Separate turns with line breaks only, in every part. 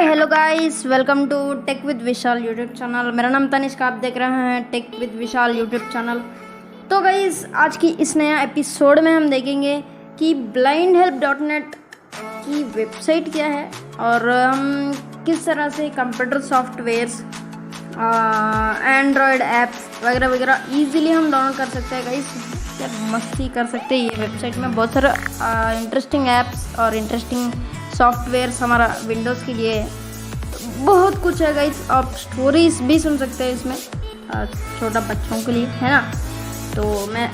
Hello guys, welcome to tech with Vishal YouTube channel. मेरा नाम तनिष्क, आप देख रहे हैं tech with Vishal YouTube channel. तो गाइस, आज की इस नया एपिसोड में हम देखेंगे कि blindhelp.net की वेबसाइट क्या है और हम किस तरह से कंप्यूटर सॉफ्टवेयर्स, एंड्रॉयड ऐप्स वगैरह वगैरह ईजीली हम डाउनलोड कर सकते हैं। गाइस क्या मस्ती कर सकते हैं। ये वेबसाइट में बहुत सारा इंटरेस्टिंग ऐप्स और इंटरेस्टिंग सॉफ्टवेयर्स हमारा विंडोज़ के लिए बहुत कुछ है। गाइस आप स्टोरीज भी सुन सकते हैं इसमें, छोटा बच्चों के लिए, है ना। तो मैं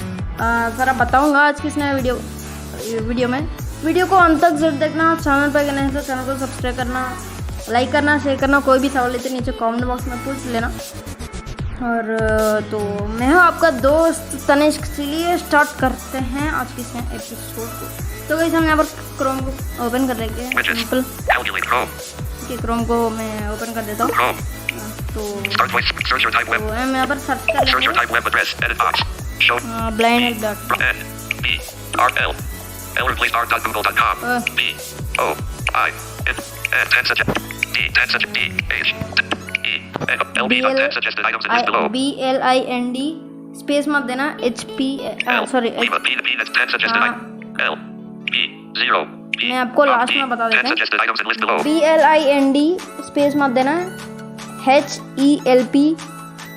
सारा बताऊंगा आज किस नया वीडियो में। वीडियो को अंत तक जरूर देखना। चैनल पर नहीं तो चैनल को सब्सक्राइब करना, लाइक करना, शेयर करना। कोई भी सवाल लेते नीचे कमेंट बॉक्स में पूछ लेना। और तो मैं हूँ आपका दोस्त तनिष्क। चलिए स्टार्ट करते हैं आज के इस एपिसोड को। तो गाइस हम यहाँ पर क्रोम को ओपन कर लेंगे। सिंपल क्रोम को मैं ओपन कर देता हूँ। तो हम यहाँ पर सर्च कर लेंगे blind स्पेस मत देना, मैं आपको लास्ट में बता देता हूँ। blind स्पेस मत देना, HELP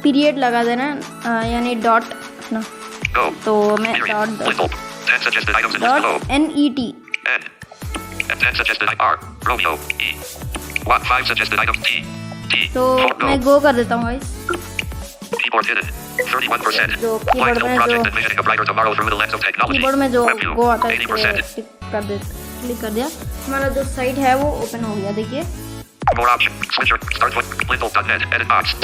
पीरियड लगा देना, यानी डॉट ना। तो मैं तो मैं गो कर देता हूँ गाइस। जो कीबोर्ड में जो गो आता है क्लिक कर दिया, हमारा जो साइट है वो ओपन हो गया। देखिए तो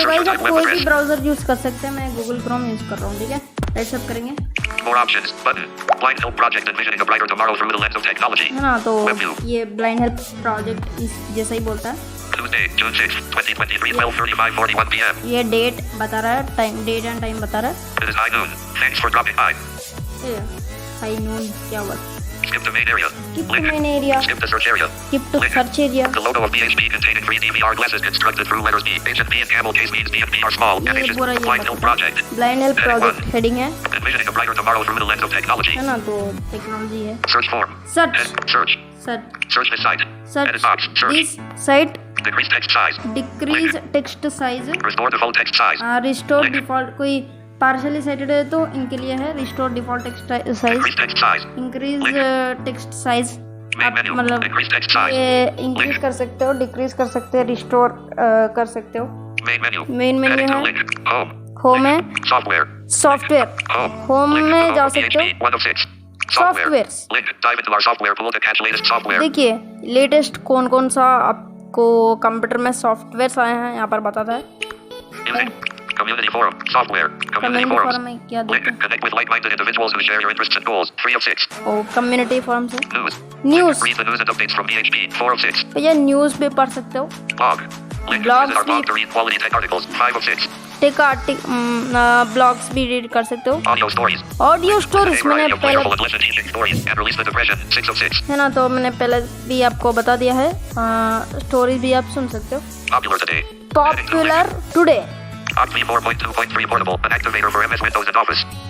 गाइस आप कोई भी ब्राउजर यूज कर सकते हैं। मैं गूगल क्रोम यूज कर रहा हूँ, ठीक है। राइट सब करेंगे, है ना। तो ये ब्लाइंड हेल्प प्रोजेक्ट इस जैसा ही बोलता है। ये डेट बता रहा है, टाइम, डेट एंड टाइम बता रहा है। हाई नून क्या हुआ? Skip the main area. Skip the main area. Skip the search area. Skip to search area. The logo of BHP containing 3 DVR glasses constructed through letters B. H and B and camel case means B and B are small. And H is Blind Help Project. Blind Help Project heading है। Envisioning a brighter tomorrow through the lens of technology. है ना, तो technology है। Search form. Search. Search this site. Search this site. Decrease text size. Decrease text size. Restore default text size. Restore default कोई partially settled है तो इनके लिए है restore default text size, increase text size. आप मतलब ये इंक्रीज कर सकते हो, डिक्रीज कर सकते हो, रिस्टोर कर सकते हो। मेन मेन्यू है, होम है, सॉफ्टवेयर, होम में जा सकते हो, सॉफ्टवेयर। देखिए लेटेस्ट कौन कौन सा आपको कंप्यूटर में सॉफ्टवेयर आए हैं यहाँ पर बताता है। Community forum, software, community forums. में क्या देखते हैं? Connect with like-minded individuals who share your interests and goals. 3 of 6. Oh, community forums है। News. Read the news and updates from BHP. 4 of 6. भैया न्यूज़ भी पढ़ सकते हो। Blog. Blogs भी। Blog to read quality tech articles. 5 of 6. Blogs भी read कर सकते हो। Audio stories. Audio stories मैंने पहले है ना, तो मैंने पहले भी आपको बता दिया है। स्टोरीज भी आप सुन सकते हो। Popular today.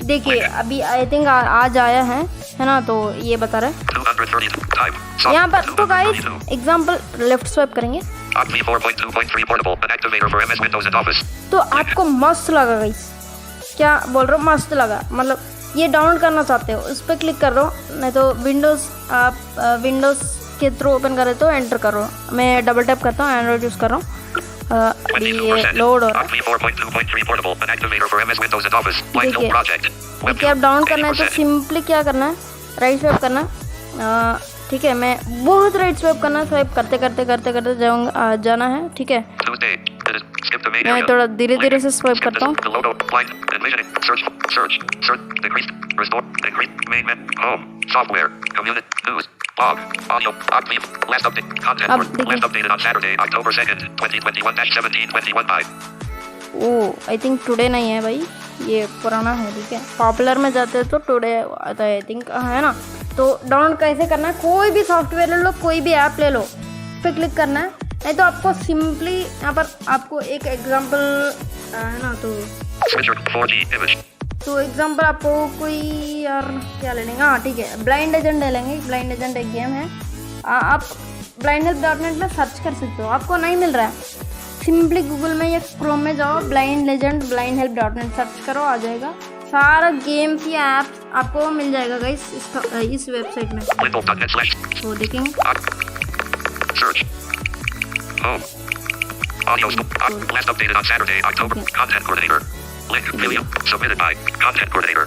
देखिए अभी आई थिंक आज आया है ना, तो ये बता रहा है यहाँ पर। तो गाइस एग्जांपल लेफ्ट स्वाइप करेंगे तो आपको मस्त लगा। गाइस क्या बोल रहा हूँ, मस्त लगा, मतलब ये डाउनलोड करना चाहते हो उस पर क्लिक कर रहा हूँ। नहीं तो विंडोज़, आप विंडोज़ के थ्रू ओपन कर रहे तो एंटर कर रहा हूँ। मैं डबल टैप करता हूँ, एंड्रॉइड यूज़ कर रहा हूँ। अभी ये लोड हो रहा है। देखिए आप डाउनलोड करना है तो सिंपली क्या करना है, राइट स्वाइप करना। ठीक है, मैं बहुत राइट स्वाइप करना, स्वाइप करते करते करते करते जाऊँगा, जाना है। ठीक है, मैं थोड़ा धीरे धीरे से स्वाइप करता हूँ। ओह आई थिंक टुडे नहीं है भाई, ये पुराना है। ठीक है, पॉपुलर में जाते हैं तो टुडे आता है आई थिंक, है ना। तो डाउनलोड कैसे करना है, कोई भी सॉफ्टवेयर ले लो, कोई भी ऐप ले लो, पे क्लिक करना है, नहीं तो आपको सिंपली यहाँ पर आपको एक एग्जांपल है ना, तो एग्जांपल आपको कोई यार क्या ले लेंगे, हाँ ठीक है, ब्लाइंड एजेंट ले लेंगे। ब्लाइंड एजेंट एक गेम है, आप blindhelp.net में सर्च कर सकते हो। आपको नहीं मिल रहा है, सिंपली गूगल में या क्रोम में जाओ, blindhelp.net सर्च करो, आ जाएगा। सारा गेम्स या ऐप्स आपको मिल जाएगा गाइस इस वेबसाइट में। तो देखेंगे
last updated on Saturday, October. Content coordinator. Link William. Submitted by content coordinator.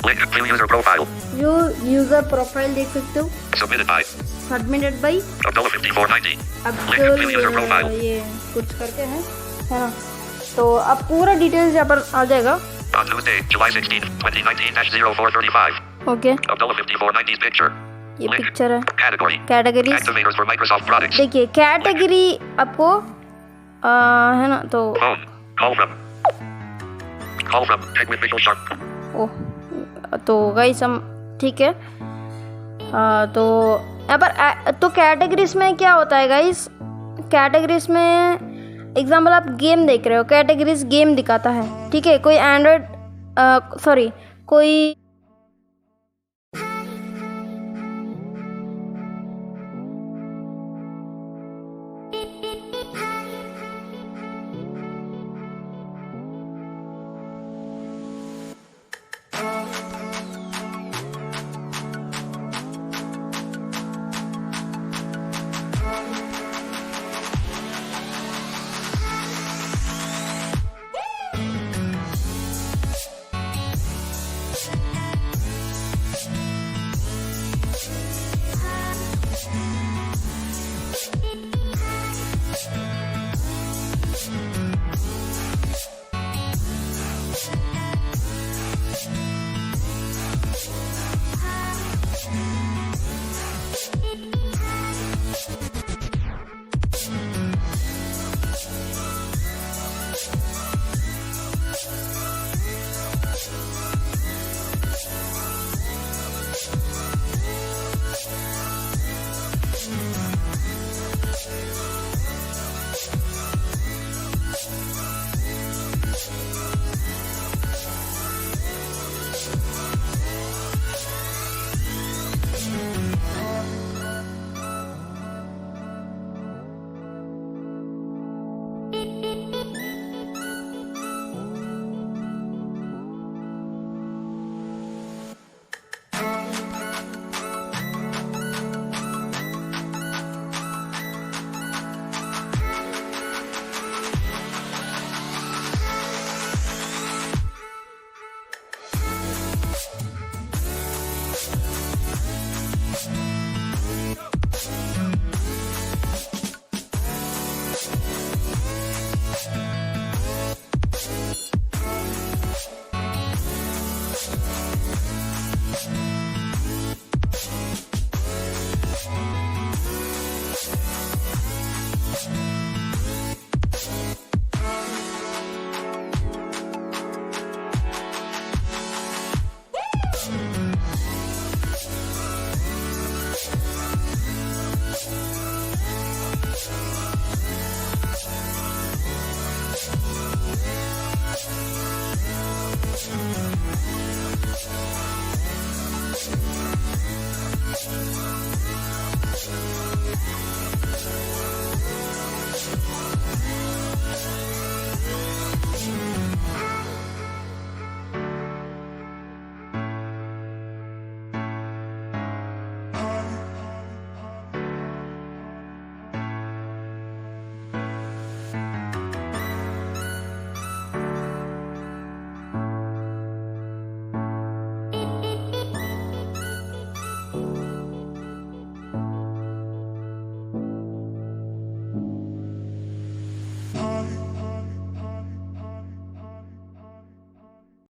Link view user profile.
जो यूजर प्रोफाइल देख सकते हो,
Submitted by
submitted by
Abdullah 5490.
Abdul,
view user profile.
ये कुछ करके है ना। तो अब पूरा डिटेल्स यहाँ पर आ जाएगा।
On Tuesday, July 16, 2019-0435.
Okay,
Abdullah 5490's picture.
ये
Link.
पिक्चर है।
Category.
Categories
Activators for Microsoft products.
देखिए, कैटेगरी आपको है ना, तो
Home. Call from. Call from. Check with Visual Sharp.
ओह, तो गाइस हम ठीक है। तो यहाँ पर तो कैटेगरीज में क्या होता है गाइस, कैटेगरीज में एग्जांपल आप गेम देख रहे हो, कैटेगरीज गेम दिखाता है, ठीक है। कोई एंड्रॉयड कोई